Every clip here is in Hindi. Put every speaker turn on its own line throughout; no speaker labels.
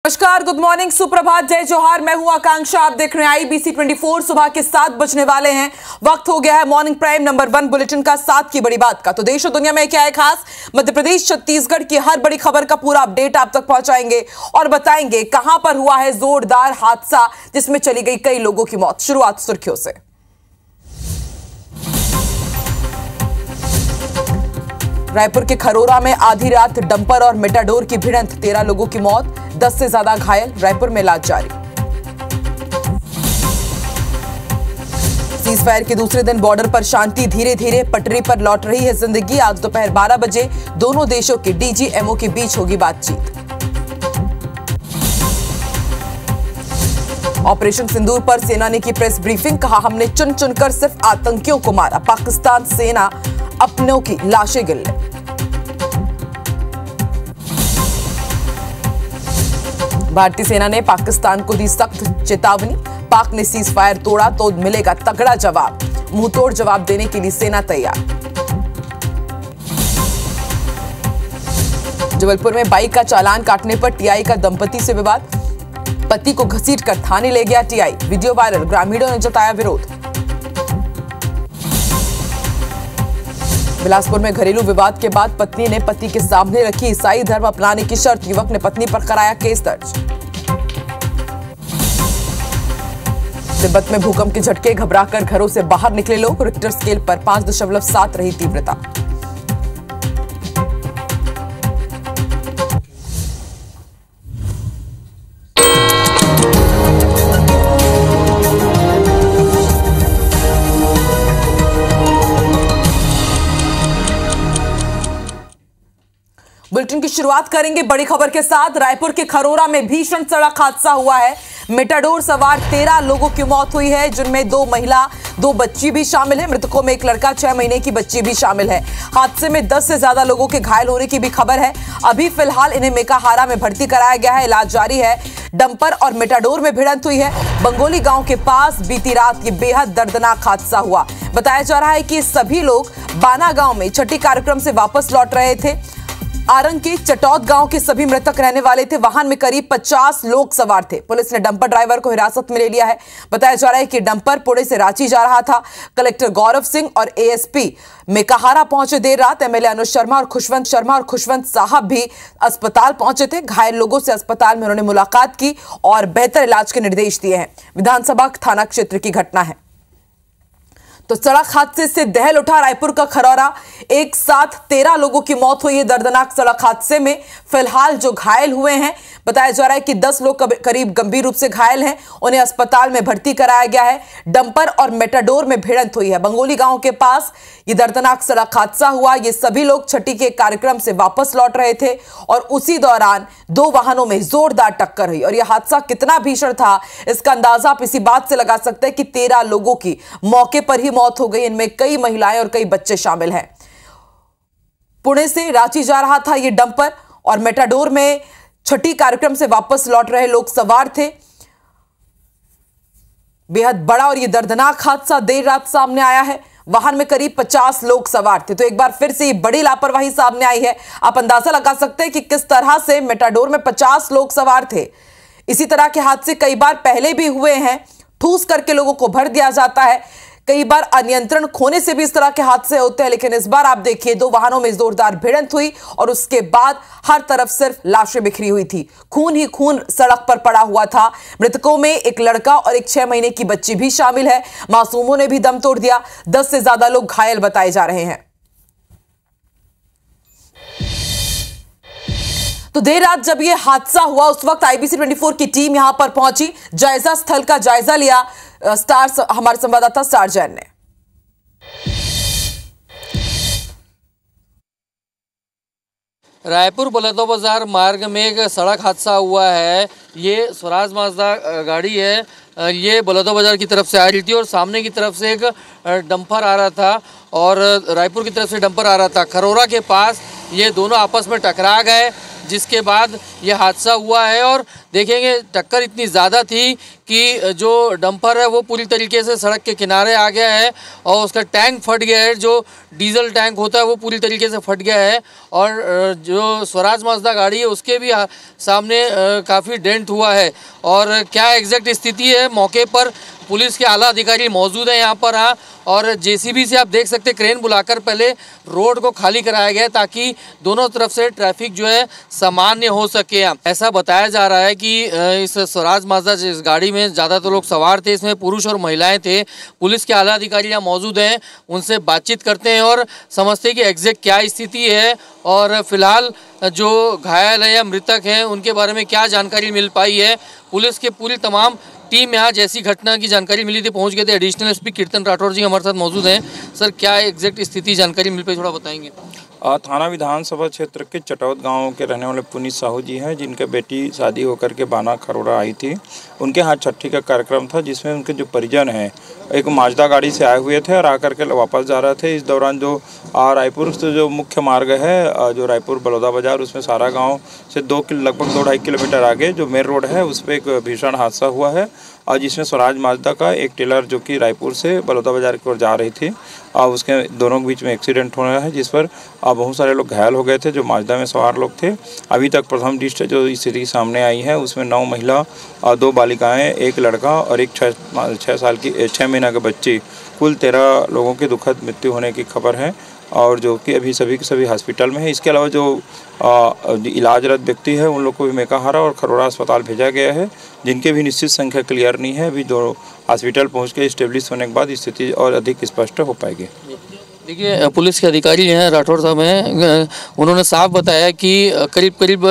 नमस्कार, गुड मॉर्निंग, सुप्रभात, जय जोहार। मैं हूं आकांक्षा। आप देख रहे हैं IBC 24। सुबह के 7 बजने वाले हैं। वक्त हो गया है मॉर्निंग प्राइम नंबर 1 बुलेटिन का, 7 की बड़ी बात का। तो देश और दुनिया में क्या है खास, मध्य प्रदेश छत्तीसगढ़ की हर बड़ी खबर का पूरा अपडेट आप तक पहुंचाएंगे और बताएंगे कहां पर हुआ है जोरदार हादसा जिसमें चली गई कई लोगों की मौत। शुरुआत सुर्खियों से। रायपुर के खरोरा में आधी रात डंपर और मेटाडोर की भिड़ंत, 13 लोगों की मौत, 10 से ज्यादा घायल। रायपुर में इलाज जारी। सीज फायर के दूसरे दिन बॉर्डर पर शांति, धीरे धीरे पटरी पर लौट रही है जिंदगी। आज दोपहर 12 बजे दोनों देशों के DG-MO के बीच होगी बातचीत। ऑपरेशन सिंदूर पर सेना ने की प्रेस ब्रीफिंग, कहा हमने चुन चुनकर सिर्फ आतंकियों को मारा, पाकिस्तान सेना अपनों की लाशें गिन ले। भारतीय सेना ने पाकिस्तान को दी सख्त चेतावनी, पाक ने सीज फायर तोड़ा तो मिलेगा तगड़ा जवाब, मुंहतोड़ जवाब देने के लिए सेना तैयार। जबलपुर में बाइक का चालान काटने पर TI का दंपति से विवाद, पति को घसीटकर थाने ले गया TI, वीडियो वायरल, ग्रामीणों ने जताया विरोध। बिलासपुर में घरेलू विवाद के बाद पत्नी ने पति के सामने रखी ईसाई धर्म अपनाने की शर्त, युवक ने पत्नी पर कराया केस दर्ज। तिब्बत में भूकंप के झटके, घबराकर घरों से बाहर निकले लोग, रिक्टर स्केल पर 5.7 रही तीव्रता। बुलेटिन की शुरुआत करेंगे बड़ी खबर के साथ। रायपुर के खरोरा में भीषण सड़क हादसा हुआ है। मेटाडोर सवार 13 लोगों की मौत हुई है, जिनमें 2 महिला 2 बच्ची भी शामिल है। मृतकों में एक लड़का 6 महीने की बच्ची भी शामिल है। हादसे में 10 से ज्यादा लोगों के घायल होने की भी खबर है। अभी फिलहाल इन्हें मेकाहारा में भर्ती कराया गया है, इलाज जारी है। डंपर और मेटाडोर में भिड़ंत हुई है। बंगोली गांव के पास बीती रात ये बेहद दर्दनाक हादसा हुआ। बताया जा रहा है कि सभी लोग बाना गांव में छठी कार्यक्रम से वापस लौट रहे थे। आरंग के चटौद गांव के सभी मृतक रहने वाले थे। वाहन में करीब 50 लोग सवार थे। पुलिस ने डंपर ड्राइवर को हिरासत में ले लिया है। बताया जा रहा है कि डंपर पुणे से रांची जा रहा था। कलेक्टर गौरव सिंह और ASP मेकाहारा पहुंचे देर रात। MLA अनुज शर्मा और खुशवंत साहब भी अस्पताल पहुंचे थे। घायल लोगों से अस्पताल में उन्होंने मुलाकात की और बेहतर इलाज के निर्देश दिए हैं। विधानसभा थाना क्षेत्र की घटना है। तो सड़क हादसे से दहल उठा रायपुर का खरौरा, एक साथ 13 लोगों की मौत हुई है दर्दनाक सड़क हादसे में। फिलहाल जो घायल हुए हैं, बताया जा रहा है कि 10 लोग करीब गंभीर रूप से घायल हैं, उन्हें अस्पताल में भर्ती कराया गया है। डंपर और मेटाडोर में भिड़ंत हुई है। बंगोली गांव के पास ये दर्दनाक सड़क हादसा हुआ। ये सभी लोग छठी के कार्यक्रम से वापस लौट रहे थे और उसी दौरान 2 वाहनों में जोरदार टक्कर हुई। और यह हादसा कितना भीषण था, इसका अंदाजा आप इसी बात से लगा सकते हैं कि 13 लोगों की मौके पर ही मौत हो गई। इनमें कई महिलाएं और कई बच्चे शामिल हैं। पुणे से रांची जा रहा था ये डंपर और मेटाडोर में छठी कार्यक्रम से वापस लौट रहे लोग सवार थे। बेहद बड़ा और ये दर्दनाक हादसा देर रात सामने आया है। वाहन में करीब 50 लोग सवार थे। तो एक बार फिर से ये बड़ी लापरवाही सामने आई है। आप अंदाजा लगा सकते हैं कि किस तरह से मेटाडोर में 50 लोग सवार थे। इसी तरह के हादसे कई बार पहले भी हुए हैं। ठूस करके लोगों को भर दिया जाता है। कई बार अनियंत्रण खोने से भी इस तरह के हादसे होते हैं। लेकिन इस बार आप देखिए, 2 वाहनों में जोरदार भिड़ंत हुई और उसके बाद हर तरफ सिर्फ लाशें बिखरी हुई थी। खून ही खून सड़क पर पड़ा हुआ था। मृतकों में एक लड़का और एक 6 महीने की बच्ची भी शामिल है। मासूमों ने भी दम तोड़ दिया। 10 से ज्यादा लोग घायल बताए जा रहे हैं। तो देर रात जब यह हादसा हुआ, उस वक्त IBC 24 की टीम यहां पर पहुंची, जायजा स्थल का जायजा लिया। हमारे संवाददाता स्टार जैन ने।
रायपुर बलदौ बाजार मार्ग में एक सड़क हादसा हुआ है। ये स्वराज माजदा गाड़ी है। ये बलदौ बाजार की तरफ से आ रही थी और सामने की तरफ से एक डंपर आ रहा था और रायपुर की तरफ से डंपर आ रहा था। खरोरा के पास ये दोनों आपस में टकरा गए, जिसके बाद ये हादसा हुआ है। और देखेंगे टक्कर इतनी ज़्यादा थी कि जो डंपर है वो पूरी तरीके से सड़क के किनारे आ गया है और उसका टैंक फट गया है। जो डीजल टैंक होता है वो पूरी तरीके से फट गया है और जो स्वराज माजदा गाड़ी है उसके भी सामने काफ़ी डेंट हुआ है। और क्या एग्जैक्ट स्थिति है, मौके पर पुलिस के आला अधिकारी मौजूद हैं यहाँ पर। हाँ, और जेसीबी से आप देख सकते हैं क्रेन बुलाकर पहले रोड को खाली कराया गया ताकि दोनों तरफ से ट्रैफिक जो है सामान्य हो सके। ऐसा बताया जा रहा है कि इस स्वराज माजदा जिस गाड़ी में ज़्यादातर लोग सवार थे, इसमें पुरुष और महिलाएं थे। पुलिस के आला अधिकारी यहाँ मौजूद हैं, उनसे बातचीत करते हैं और समझते हैं कि एग्जैक्ट क्या स्थिति है और फिलहाल जो घायल है या मृतक हैं उनके बारे में क्या जानकारी मिल पाई है। पुलिस के पूरी तमाम टीम यहाँ जैसी घटना की जानकारी मिली थी पहुँच गए थे। एडिशनल एसपी कीर्तन राठौर जी हमारे साथ मौजूद हैं। सर, क्या एग्जैक्ट स्थिति जानकारी मिल पाई, थोड़ा बताएंगे?
थाना विधानसभा क्षेत्र के चटौद गांव के रहने वाले पुनीत साहू जी हैं, जिनके बेटी शादी होकर के बाना खरोड़ा आई थी। उनके यहाँ छठी का कार्यक्रम था जिसमें उनके जो परिजन हैं एक माजदा गाड़ी से आए हुए थे और आकर के वापस जा रहे थे। इस दौरान जो रायपुर से जो मुख्य मार्ग है जो रायपुर बलौदा बाजार, उसमें सारा गांव से लगभग 2-2.5 किलोमीटर आगे जो मेन रोड है उस पर एक भीषण हादसा हुआ है और जिसमें स्वराज माजदा का एक टेलर जो कि रायपुर से बलौदा बाजार की ओर जा रही थी और उसके दोनों के बीच में एक्सीडेंट होना है, जिस पर बहुत सारे लोग घायल हो गए थे जो माजदा में सवार लोग थे। अभी तक प्रथम दृष्टया जो स्थिति सामने आई है उसमें 9 महिला और 2 बालिकाएं, 1 लड़का और एक 6 महीना के बच्ची, कुल 13 लोगों की दुखद मृत्यु होने की खबर है और जो कि अभी सभी के सभी हॉस्पिटल में है। इसके अलावा जो इलाजरत व्यक्ति है उन लोग को भी मेकाहारा और खरोड़ा अस्पताल भेजा गया है, जिनके भी निश्चित संख्या क्लियर नहीं है। अभी जो हॉस्पिटल पहुंच के स्टेब्लिश होने के बाद स्थिति और अधिक स्पष्ट हो पाएगी।
देखिए, पुलिस के अधिकारी हैं, राठौर साहब हैं, उन्होंने साफ बताया कि करीब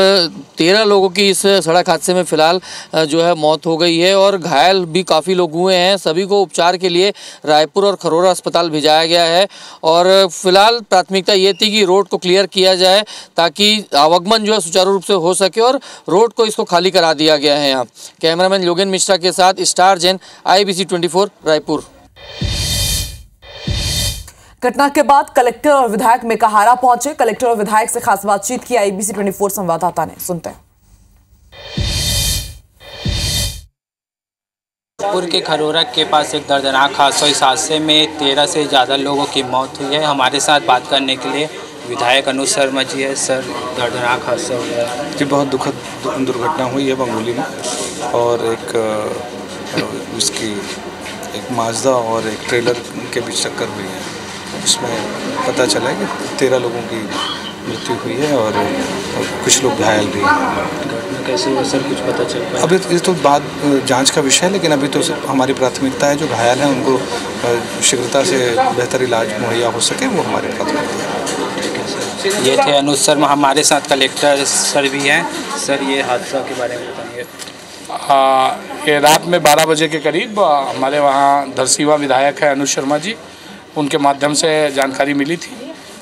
13 लोगों की इस सड़क हादसे में फ़िलहाल जो है मौत हो गई है और घायल भी काफ़ी लोग हुए हैं। सभी को उपचार के लिए रायपुर और खरोड़ा अस्पताल भेजाया गया है और फिलहाल प्राथमिकता ये थी कि रोड को क्लियर किया जाए ताकि आवागमन जो है सुचारू रूप से हो सके और रोड को इसको खाली करा दिया गया है। यहाँ कैमरामैन योगेन मिश्रा के साथ स्टार जैन, IBC 24 रायपुर।
घटना के बाद कलेक्टर और विधायक मेकाहारा पहुंचे। कलेक्टर और विधायक से खास बातचीत की IBC 24 संवाददाता ने, सुनते हैं।
पुर के खरोड़ा के पास एक दर्दनाक हादसा, इस हादसे में 13 से ज़्यादा लोगों की मौत हुई है। हमारे साथ बात करने के लिए विधायक अनुज शर्मा जी है। सर, दर्दनाक हादसा हुआ है
जी, बहुत दुखद दुर्घटना हुई है बंगोली में और एक उसकी एक माजदा और एक ट्रेलर के बीच टक्कर हुई है। उसमें पता चला कि 13 लोगों की मृत्यु हुई है और कुछ लोग घायल भी हैं।
घटना कैसे हुआ सर, कुछ पता चल पाया?
अभी इस तो बात जांच का विषय है, लेकिन अभी तो हमारी प्राथमिकता है जो घायल हैं उनको शीघ्रता से बेहतर इलाज मुहैया हो सके, वो हमारी प्राथमिकता है।
ठीक है सर। ये थे अनुज शर्मा, हमारे साथ कलेक्टर सर भी हैं। सर, ये हादसा के बारे में बताइए।
ये रात में 12 बजे के करीब हमारे वहाँ धरसीवा विधायक है अनुज शर्मा जी, उनके माध्यम से जानकारी मिली थी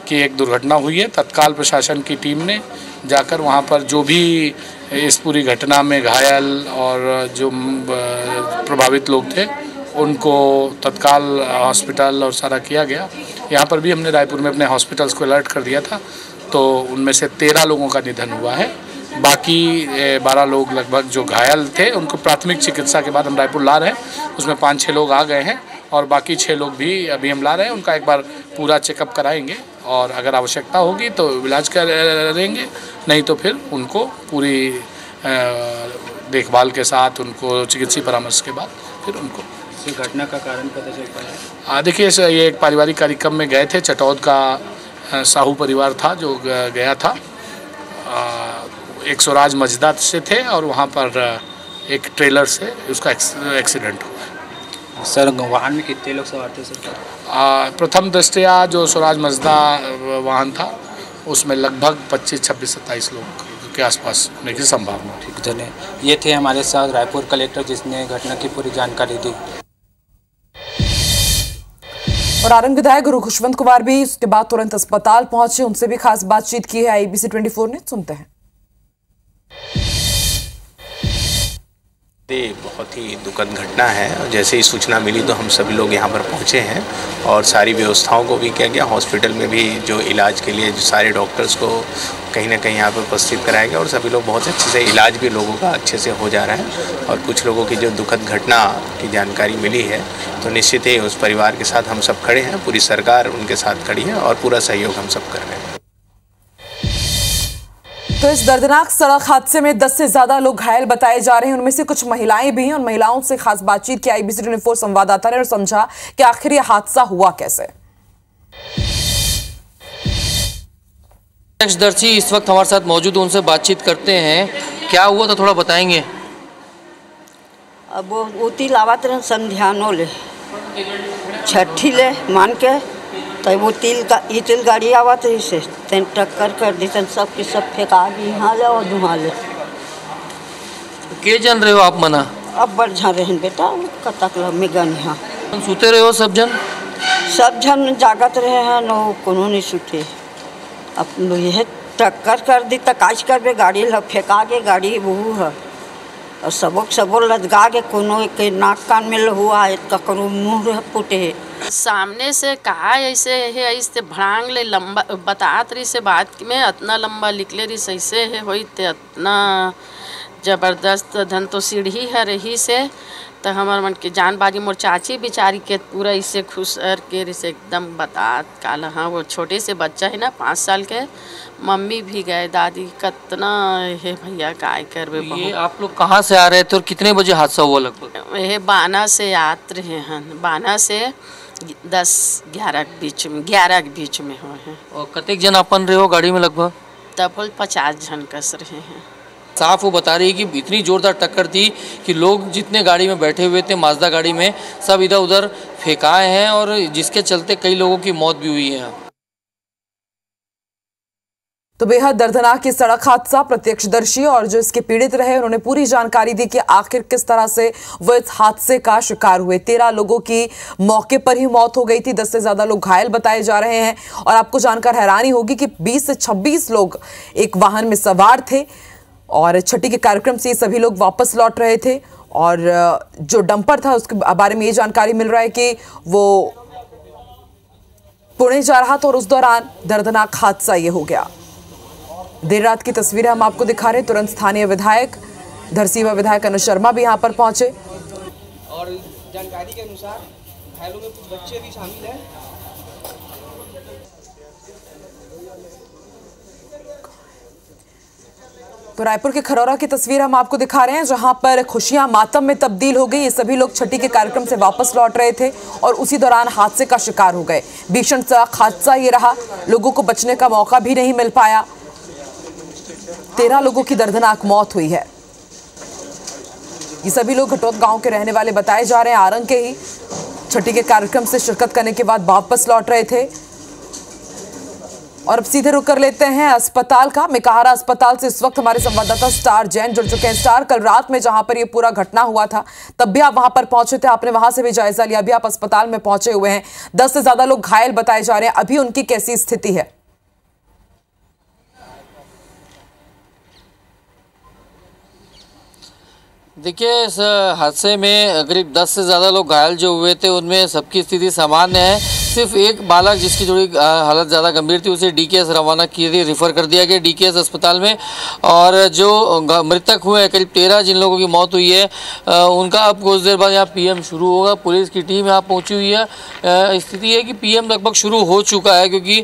कि एक दुर्घटना हुई है। तत्काल प्रशासन की टीम ने जाकर वहां पर जो भी इस पूरी घटना में घायल और जो प्रभावित लोग थे उनको तत्काल हॉस्पिटल और सारा किया गया। यहाँ पर भी हमने रायपुर में अपने हॉस्पिटल्स को अलर्ट कर दिया था, तो उनमें से 13 लोगों का निधन हुआ है। बाकी 12 लोग लगभग जो घायल थे उनको प्राथमिक चिकित्सा के बाद हम रायपुर ला रहे हैं। उसमें 5-6 लोग आ गए हैं और बाकी 6 लोग भी अभी हम ला रहे हैं। उनका एक बार पूरा चेकअप कराएंगे और अगर आवश्यकता होगी तो इलाज करेंगे, नहीं तो फिर उनको पूरी देखभाल के साथ उनको चिकित्सीय परामर्श के बाद फिर उनको।
घटना का कारण पता चल पाया?
देखिए, ये एक पारिवारिक कार्यक्रम में गए थे। चटौद का साहू परिवार था जो गया था, एक स्वराज माजदा से थे और वहाँ पर एक ट्रेलर से उसका एक्सीडेंट हुआ।
सर, वाहन में कितने लोग सवार थे सर?
प्रथम दृष्टया जो स्वराज माजदा वाहन था उसमें लगभग 25, 26, 27 लोग के आसपास होने की संभावना।
ठीक, धन्यवाद। ये थे हमारे साथ रायपुर कलेक्टर जिसने घटना की पूरी जानकारी दी।
और आरंग विधायक गुरु खुशवंत कुमार भी उसके बाद तुरंत अस्पताल पहुंचे, उनसे भी खास बातचीत की है IBC 24 ने, सुनते हैं।
बहुत ही दुखद घटना है। जैसे ही सूचना मिली तो हम सभी लोग यहाँ पर पहुँचे हैं और सारी व्यवस्थाओं को भी किया गया। हॉस्पिटल में भी जो इलाज के लिए जो सारे डॉक्टर्स को कहीं ना कहीं यहाँ पर उपस्थित कराया गया और सभी लोग बहुत अच्छे से इलाज भी लोगों का अच्छे से हो जा रहा है। और कुछ लोगों की जो दुखद घटना की जानकारी मिली है तो निश्चित ही उस परिवार के साथ हम सब खड़े हैं, पूरी सरकार उनके साथ खड़ी है और पूरा सहयोग हम सब कर रहे हैं।
तो इस दर्दनाक सड़क हादसे में 10 से ज्यादा लोग घायल बताए जा रहे हैं, उनमें से कुछ महिलाएं भी हैं। उन महिलाओं से खास बातचीत की IBC न्यूज़ 4 संवाददाता ने और समझा कि आखिर यह हादसा हुआ कैसे।
दर्शी इस वक्त हमारे साथ मौजूद, उनसे बातचीत करते हैं। क्या हुआ था थोड़ा बताएंगे?
अब वो तिल आवत रहे समझानो ले छठी ले मान के तो वो तिल गाड़ी आवत रही से तेन टक्कर कर दी, तन सब के सब फेंका दी यहाँ ले और वहाँ ले।
के जन रहे हो आप मना?
अब बढ़ जा रहे हैं बेटा, कतक में गन यहाँ
सुते रहे हो सब जन?
सब जन जागत रहे हैं, नो कोनो नहीं सुते। अब यह टक्कर कर दी तो काज कर गाड़ी फेंका के गाड़ी बहू है और सबो लदगा के कोनो के नाक कान में हुआ है, ककरो मुँह फूटे है।
सामने से कहा ऐसे है, ऐसे भड़ांग ले लंबा बतात रही से बात में इतना लंबा निकले रही ऐसे है होई ते इतना जबरदस्त धन तो सीढ़ी है रही से तो हमार मन के जान बाजी मोर चाची बेचारी के पूरा इससे खुश के रिसे एकदम बतात काला। हाँ वो छोटे से बच्चा है ना 5 साल के, मम्मी भी गए, दादी कितना है भैया काय करबे।
ये आप लोग कहाँ से आ रहे थे और कितने बजे हादसा हुआ लगभग?
ये बाना से आत रहे हैं, बाना से 10-11 के बीच में हुए हैं।
और कतेक जन अपन रहे हो गाड़ी में लगभग?
तब 50 जन कस रहे हैं।
साफ वो बता रही है कि इतनी जोरदार टक्कर थी कि लोग जितने गाड़ी में बैठे हुए थे माजदा गाड़ी में सब इधर उधर फेंकाए हैं और जिसके चलते कई लोगों की मौत भी हुई है।
तो बेहद दर्दनाक ये सड़क हादसा, प्रत्यक्षदर्शी और जो इसके पीड़ित रहे उन्होंने पूरी जानकारी दी कि आखिर किस तरह से वो इस हादसे का शिकार हुए। 13 लोगों की मौके पर ही मौत हो गई थी, 10 से ज्यादा लोग घायल बताए जा रहे हैं। और आपको जानकर हैरानी होगी कि 20 से 26 लोग एक वाहन में सवार थे और छठी के कार्यक्रम से सभी लोग वापस लौट रहे थे। और जो डंपर था उसके बारे में ये जानकारी मिल रहा है कि वो पुणे जा रहा था और उस दौरान दर्दनाक हादसा ये हो गया। देर रात की तस्वीरें हम आपको दिखा रहे हैं। तुरंत स्थानीय विधायक धरसीवा विधायक अनु शर्मा भी यहां पर पहुंचे
और जानकारी के अनुसार घायलों में कुछ बच्चे भी शामिल हैं।
तो रायपुर के खरौरा की तस्वीर हम आपको दिखा रहे हैं जहां पर खुशियां मातम में तब्दील हो गई। ये सभी लोग छठी के कार्यक्रम से वापस लौट रहे थे और उसी दौरान हादसे का शिकार हो गए। भीषण सड़क हादसा ये रहा, लोगों को बचने का मौका भी नहीं मिल पाया। 13 लोगों की दर्दनाक मौत हुई है। ये सभी लोग घटोत गांव के रहने वाले बताए जा रहे हैं। आरंग के ही छठी के कार्यक्रम से शिरकत करने के बाद वापस लौट रहे थे। और अब सीधे रुक कर लेते हैं अस्पताल का। मेकाहारा अस्पताल से इस वक्त हमारे संवाददाता स्टार जैन जुड़ चुके हैं। स्टार, कल रात में जहां पर ये पूरा घटना हुआ था तब भी आप वहां पर पहुंचे थे, आपने वहां से भी जायजा लिया, अभी आप अस्पताल में पहुंचे हुए हैं। 10 से ज्यादा लोग घायल बताए जा रहे हैं, अभी उनकी कैसी स्थिति है?
देखिए, इस हादसे में करीब 10 से ज़्यादा लोग घायल जो हुए थे उनमें सबकी स्थिति सामान्य है। सिर्फ एक बालक जिसकी थोड़ी हालत ज़्यादा गंभीर थी उसे DKS रवाना किए थे, रिफ़र कर दिया गया DKS अस्पताल में। और जो मृतक हुए हैं करीब 13 जिन लोगों की मौत हुई है उनका अब कुछ देर बाद यहाँ PM शुरू होगा। पुलिस की टीम यहाँ पहुँची हुई है। स्थिति है कि PM लगभग शुरू हो चुका है क्योंकि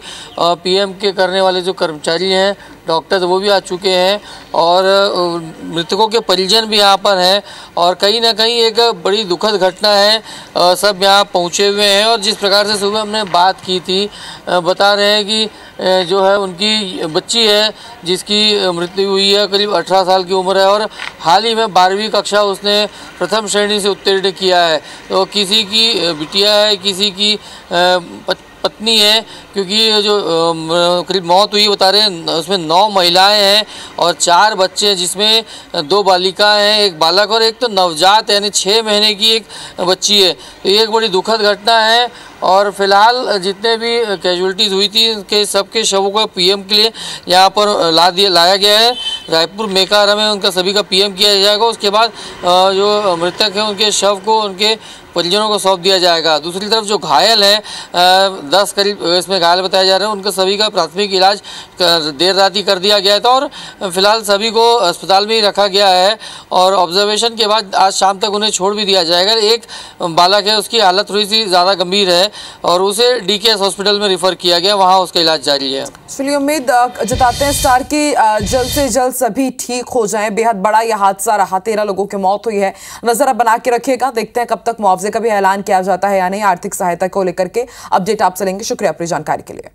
PM के करने वाले जो कर्मचारी हैं, डॉक्टर, वो भी आ चुके हैं और मृतकों के परिजन भी यहाँ पर हैं। और कहीं ना कहीं एक बड़ी दुखद घटना है, सब यहाँ पहुँचे हुए हैं। और जिस प्रकार से सुबह हमने बात की थी, बता रहे हैं कि जो है उनकी बच्ची है जिसकी मृत्यु हुई है, करीब 18 साल की उम्र है और हाल ही में 12वीं कक्षा उसने प्रथम श्रेणी से उत्तीर्ण किया है। तो किसी की बिटिया है, किसी की पत्नी है, क्योंकि जो करीब मौत हुई बता रहे हैं उसमें 9 महिलाएं हैं और 4 बच्चे हैं, जिसमें 2 बालिकाएं हैं, एक बालक और एक तो नवजात यानी 6 महीने की एक बच्ची है। तो ये एक बड़ी दुखद घटना है। और फिलहाल जितने भी कैजुअलिटीज़ हुई थी उनके सबके शवों को PM के लिए यहाँ पर लाया गया है। रायपुर मेकाहारा में उनका सभी का पीएम किया जाएगा। उसके बाद जो मृतक हैं उनके शव को उनके परिजनों को सौंप दिया जाएगा। दूसरी तरफ जो घायल हैं 10 करीब इसमें घायल बताया जा रहे हैं, उनका सभी का प्राथमिक इलाज देर रात ही कर दिया गया था और फिलहाल सभी को अस्पताल में ही रखा गया है और ऑब्जर्वेशन के बाद आज शाम तक उन्हें छोड़ भी दिया जाएगा। एक बालक है, उसकी हालत थोड़ी सी ज़्यादा गंभीर है और उसे डीकेएस हॉस्पिटल में रिफ़र किया गया, वहाँ उसका इलाज जारी है।
चलिए उम्मीद जताते हैं स्टार की जल्द से जल्द सभी ठीक हो जाएं। बेहद बड़ा यह हादसा रहा, 13 लोगों की मौत हुई है। नजर अब बना के रखिएगा, देखते हैं कब तक मुआवजे का भी ऐलान किया जाता है या नहीं। आर्थिक सहायता को लेकर के अपडेट आपसे लेंगे। शुक्रिया अपनी जानकारी के लिए।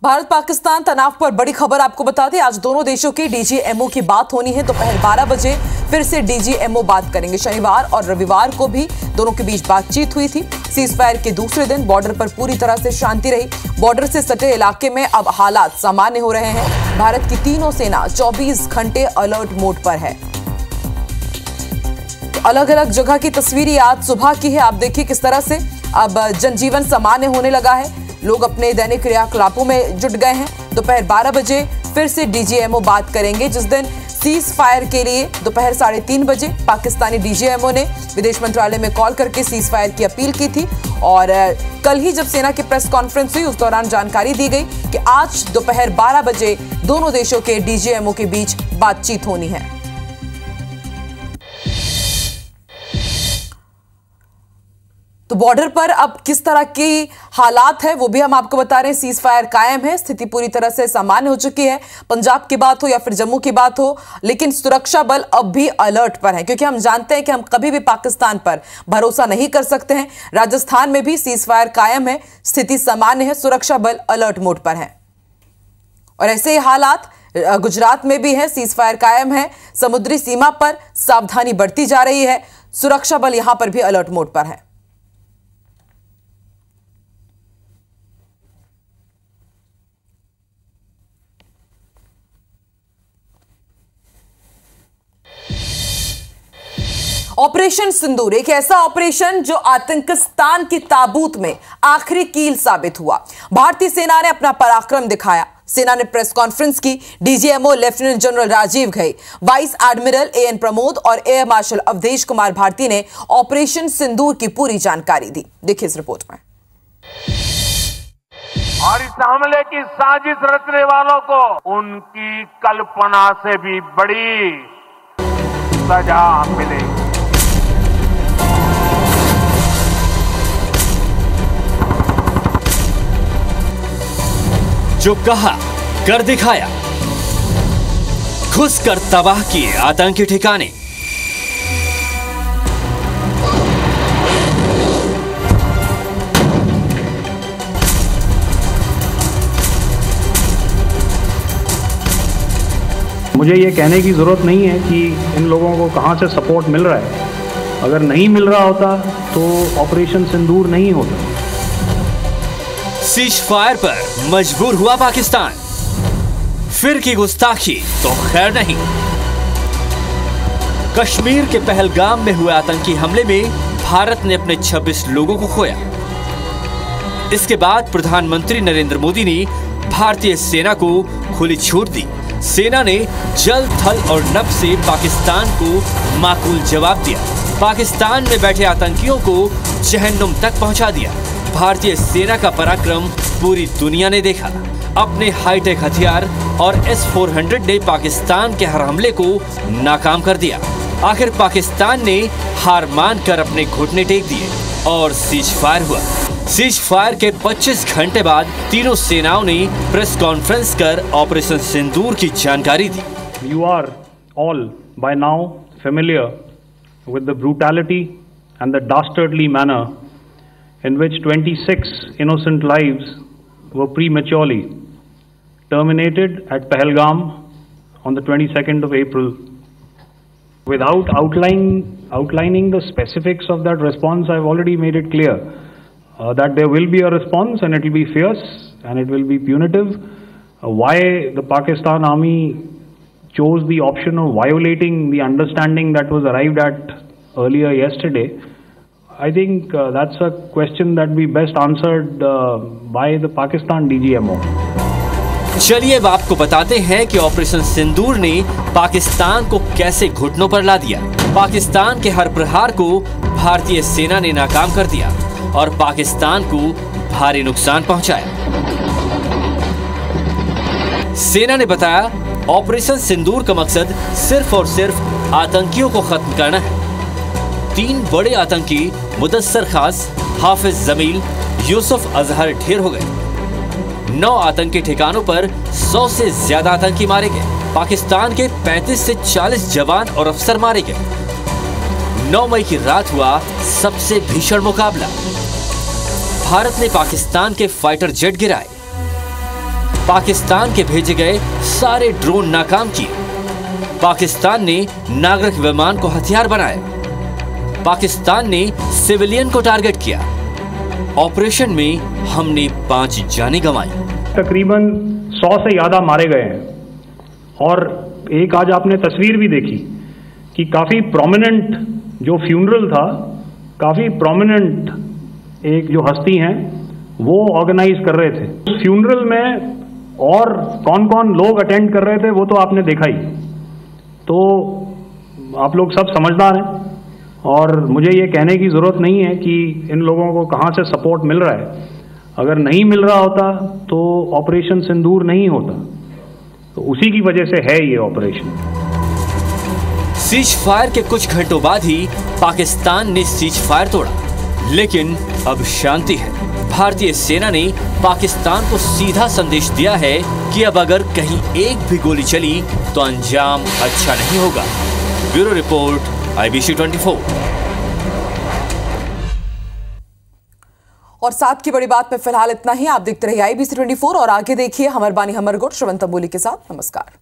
भारत पाकिस्तान तनाव पर बड़ी खबर आपको बता दें, आज दोनों देशों के डीजीएमओ की बात होनी है। दोपहर 12 बजे फिर से डीजीएमओ बात करेंगे। शनिवार और रविवार को भी दोनों के बीच बातचीत हुई थी। सीज फायर के दूसरे दिन बॉर्डर पर पूरी तरह से शांति रही। बॉर्डर से सटे इलाके में अब हालात सामान्य हो रहे हैं। भारत की तीनों सेना 24 घंटे अलर्ट मोड पर है। अलग अलग जगह की तस्वीरें आज सुबह की है। आप देखिए किस तरह से अब जनजीवन सामान्य होने लगा है, लोग अपने दैनिक क्रियाकलापों में जुट गए हैं। दोपहर 12 बजे फिर से डीजीएमओ बात करेंगे। जिस दिन सीज फायर के लिए दोपहर 3:30 बजे पाकिस्तानी डीजीएमओ ने विदेश मंत्रालय में कॉल करके सीज फायर की अपील की थी और कल ही जब सेना की प्रेस कॉन्फ्रेंस हुई उस दौरान जानकारी दी गई कि आज दोपहर 12 बजे दोनों देशों के डीजीएमओ के बीच बातचीत होनी है। तो बॉर्डर पर अब किस तरह की हालात है वो भी हम आपको बता रहे हैं। सीज फायर कायम है, स्थिति पूरी तरह से सामान्य हो चुकी है। पंजाब की बात हो या फिर जम्मू की बात हो, लेकिन सुरक्षा बल अब भी अलर्ट पर है क्योंकि हम जानते हैं कि हम कभी भी पाकिस्तान पर भरोसा नहीं कर सकते हैं। राजस्थान में भी सीज फायर कायम है, स्थिति सामान्य है, सुरक्षा बल अलर्ट मोड पर है और ऐसे ही हालात गुजरात में भी है। सीज फायर कायम है, समुद्री सीमा पर सावधानी बढ़ती जा रही है, सुरक्षा बल यहां पर भी अलर्ट मोड पर है। ऑपरेशन सिंदूर एक ऐसा ऑपरेशन जो आतंकिस्तान की ताबूत में आखिरी कील साबित हुआ। भारतीय सेना ने अपना पराक्रम दिखाया। सेना ने प्रेस कॉन्फ्रेंस की। DGMO lieutenant general Rajiv Ghai, vice admiral AN Pramod और एयर मार्शल अवधेश कुमार भारती ने ऑपरेशन सिंदूर की पूरी जानकारी दी। देखिए इस रिपोर्ट में।
और इस हमले की साजिश रचने वालों को उनकी कल्पना से भी बड़ी सजा मिलेगी।
जो कहा कर दिखाया, घुसकर तबाह किए आतंकी ठिकाने।
मुझे ये कहने की जरूरत नहीं है कि इन लोगों को कहां से सपोर्ट मिल रहा है। अगर नहीं मिल रहा होता तो ऑपरेशन सिंदूर नहीं होता।
सीज फायर पर मजबूर हुआ पाकिस्तान, फिर की गुस्ताखी तो खैर नहीं। कश्मीर के पहलगाम में हुए आतंकी हमले में भारत ने अपने 26 लोगों को खोया। इसके बाद प्रधानमंत्री नरेंद्र मोदी ने भारतीय सेना को खुली छूट दी। सेना ने जल, थल और नभ से पाकिस्तान को माकूल जवाब दिया। पाकिस्तान में बैठे आतंकियों को जहन्नुम तक पहुंचा दिया। भारतीय सेना का पराक्रम पूरी दुनिया ने देखा। अपने हाईटेक हथियार और S-400 ने पाकिस्तान के हर हमले को नाकाम कर दिया। आखिर पाकिस्तान ने हार मानकर अपने घुटने टेक दिए और सीज फायर हुआ। सीज फायर के 25 घंटे बाद तीनों सेनाओं ने प्रेस कॉन्फ्रेंस कर ऑपरेशन सिंदूर की जानकारी दी।
You are all by now familiar with the brutality and the dastardly manner in which 26 innocent lives were prematurely terminated at Pahalgam on the 22nd of April. Without outlining the specifics of that response, I've already made it clear that there will be a response and it will be fierce and it will be punitive. Why the Pakistan Army chose the option of violating the understanding that was arrived at earlier yesterday, I think that's a question that we best answered by the Pakistan DGMO.
चलिए अब आपको बताते हैं कि ऑपरेशन सिंदूर ने पाकिस्तान को कैसे घुटनों पर ला दिया। पाकिस्तान के हर प्रहार को भारतीय सेना ने नाकाम कर दिया और पाकिस्तान को भारी नुकसान पहुंचाया। सेना ने बताया, ऑपरेशन सिंदूर का मकसद सिर्फ और सिर्फ आतंकियों को खत्म करना है। 3 बड़े आतंकी मुदस्सर खास, हाफिज जमील, यूसुफ अजहर ढेर हो गए। 9 आतंकी ठिकानों पर 100 से ज्यादा आतंकी मारे गए। पाकिस्तान के 35 से 40 जवान और अफसर मारे गए। 9 मई की रात हुआ सबसे भीषण मुकाबला। भारत ने पाकिस्तान के फाइटर जेट गिराए। पाकिस्तान के भेजे गए सारे ड्रोन नाकाम किए। पाकिस्तान ने नागरिक विमान को हथियार बनाया। पाकिस्तान ने सिविलियन को टारगेट किया। ऑपरेशन में हमने 5 जानें गंवाई।
तकरीबन 100 से ज़्यादा मारे गए हैं और एक आज आपने तस्वीर भी देखी कि काफ़ी प्रोमिनेंट जो फ्यूनरल था, काफ़ी प्रोमिनेंट एक जो हस्ती हैं वो ऑर्गेनाइज कर रहे थे। फ्यूनरल में और कौन कौन लोग अटेंड कर रहे थे वो तो आपने देखा ही। तो आप लोग सब समझदार हैं और मुझे ये कहने की ज़रूरत नहीं है कि इन लोगों को कहाँ से सपोर्ट मिल रहा है। अगर नहीं मिल रहा होता तो ऑपरेशन सिंदूर नहीं होता। तो उसी की वजह से है ये ऑपरेशन।
सीज फायर के कुछ घंटों बाद ही पाकिस्तान ने सीज फायर तोड़ा, लेकिन अब शांति है। भारतीय सेना ने पाकिस्तान को सीधा संदेश दिया है कि अब अगर कहीं एक भी गोली चली तो अंजाम अच्छा नहीं होगा। Bureau report, IBC 24।
और साथ की बड़ी बात में फिलहाल इतना ही। आप देखते रहिए IBC 24 और आगे देखिए हमर बानी हमर गुट श्रवण तंबोली के साथ। नमस्कार।